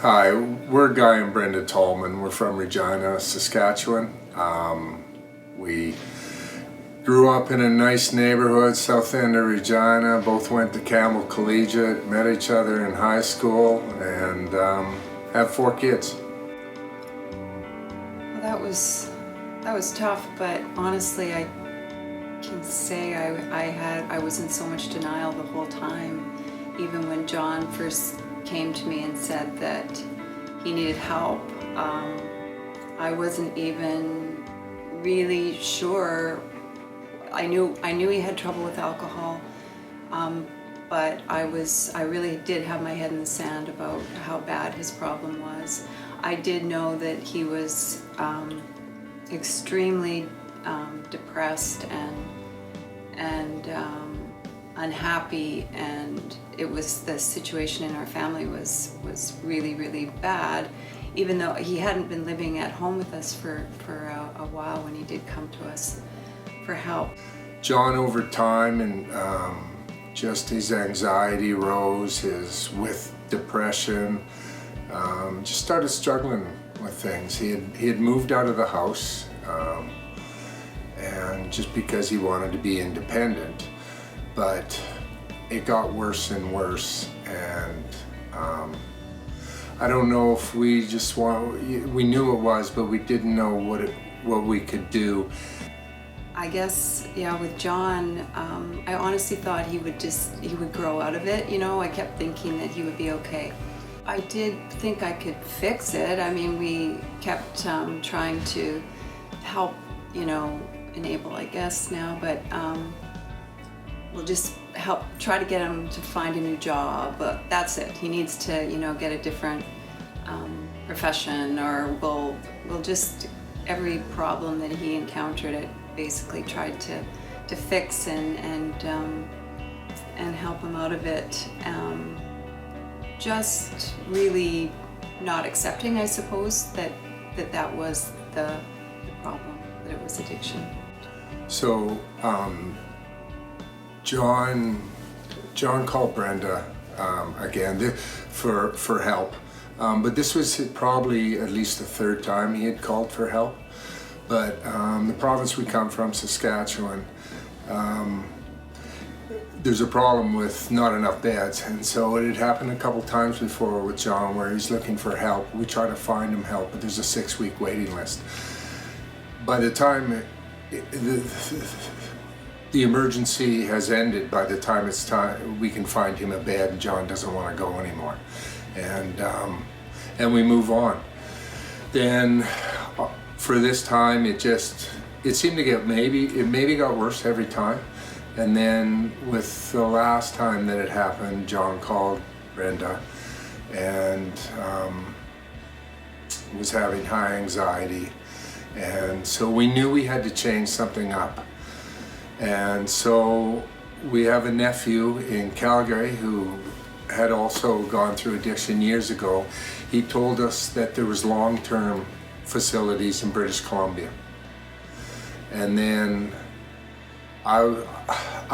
Hi, we're Guy and Brenda Tolman. We're from Regina, Saskatchewan. We grew up in a nice neighborhood, south end of Regina. Both went to Campbell Collegiate, met each other in high school, and have 4 kids. Well, that was tough, but honestly, I can say I was in so much denial the whole time. Even when John first came to me and said that he needed help, I wasn't even really sure. I knew he had trouble with alcohol, but I really did have my head in the sand about how bad his problem was. I did know that he was extremely depressed and unhappy, and the situation in our family was really, really bad, even though he hadn't been living at home with us for a while when he did come to us for help. John, over time, and just his anxiety rose, with depression, just started struggling with things. He had moved out of the house, and just because he wanted to be independent, but it got worse and worse, and I don't know if we knew it was, but we didn't know what we could do. I guess, yeah, with John, I honestly thought he would grow out of it, you know. I kept thinking that he would be okay. I did think I could fix it. I mean, we kept trying to help, you know, enable, I guess now, but we'll just try to get him to find a new job. But that's it. He needs to, you know, get a different profession, or we'll just, every problem that he encountered, it basically tried to fix and help him out of it. Just really not accepting, I suppose, that was the problem, that it was addiction. So John called Brenda again for help, but this was probably at least the 3rd time he had called for help. But the province we come from, Saskatchewan, there's a problem with not enough beds, and so it had happened a couple times before with John where he's looking for help. We try to find him help, but there's a 6-week waiting list. By the time the emergency has ended, by the time it's time we can find him a bed, and John doesn't want to go anymore, and we move on. Then for this time, it seemed to get maybe got worse every time. And then with the last time that it happened, John called Brenda and was having high anxiety. And so we knew we had to change something up. And so we have a nephew in Calgary who had also gone through addiction years ago. He told us that there was long-term facilities in British Columbia. And then I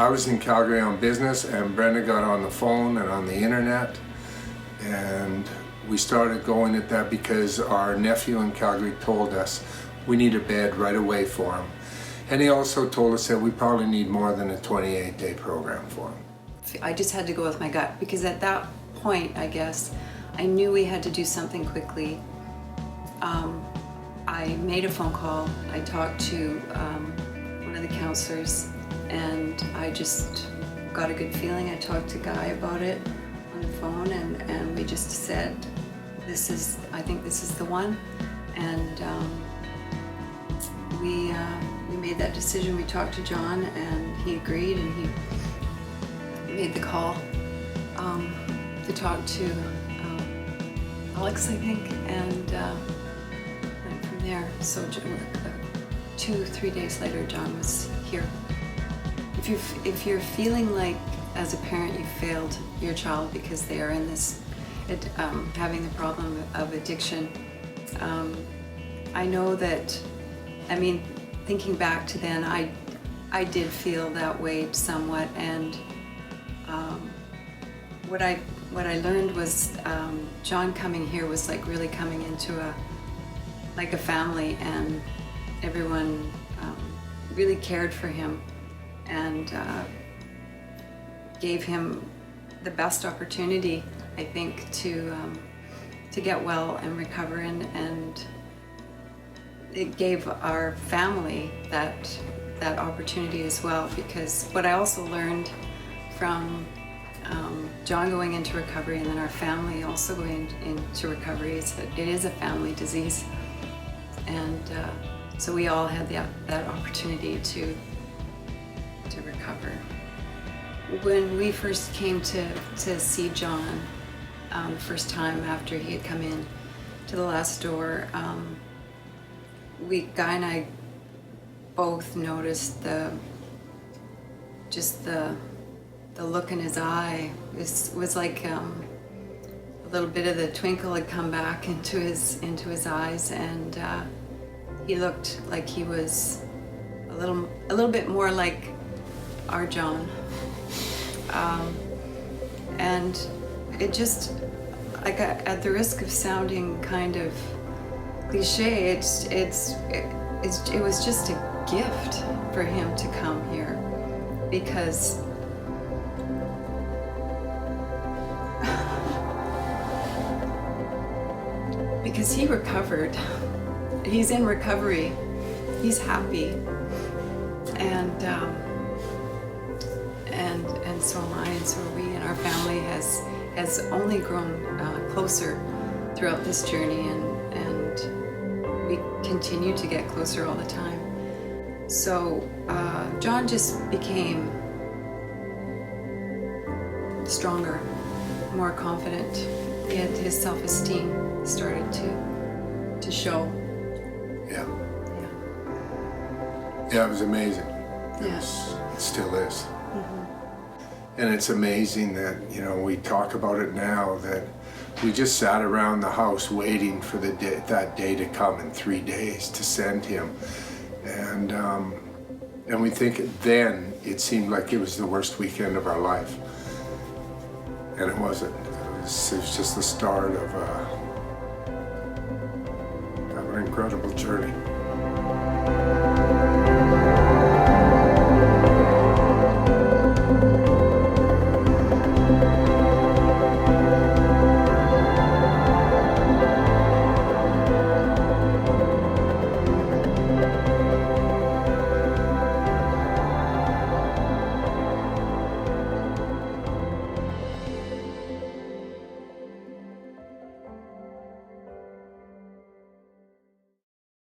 was in Calgary on business, and Brenda got on the phone and on the internet, and we started going at that because our nephew in Calgary told us we need a bed right away for him. And he also told us that we probably need more than a 28-day program for him. I just had to go with my gut, because at that point, I guess, I knew we had to do something quickly. I made a phone call. I talked to one of the counselors, and I just got a good feeling. I talked to Guy about it on the phone, and we just said, I think this is the one. And we made that decision. We talked to John, and he agreed, and he made the call to talk to Alex, I think, and went from there. So 2-3 days later, John was here. If you're feeling like as a parent you failed your child because they are in this having the problem of addiction, I know that, I mean, thinking back to then, I did feel that way somewhat, and what what I learned was John coming here was like really coming into a family, and everyone really cared for him and gave him the best opportunity, I think, to get well and recover, and it gave our family that opportunity as well. Because what I also learned from John going into recovery, and then our family also going into recovery, is that it is a family disease, and so we all had that opportunity to recover. When we first came to see John, the first time after he had come in to the last door, Guy and I both noticed the look in his eye. It was like a little bit of the twinkle had come back into his eyes, and he looked like he was a little bit more like our John. And it just, like, at the risk of sounding kind of cliche, it was just a gift for him to come here, because he recovered. He's in recovery. He's happy, and so am I, and so are we, and our family has only grown closer throughout this journey, and we continue to get closer all the time. So John just became stronger, more confident. His self-esteem started to show. Yeah. Yeah, it was amazing. Yeah. It still is. And it's amazing that, we talk about it now, that we just sat around the house waiting for that day to come in 3 days to send him. And we think then it seemed like it was the worst weekend of our life. And it wasn't. It was just the start of an incredible journey.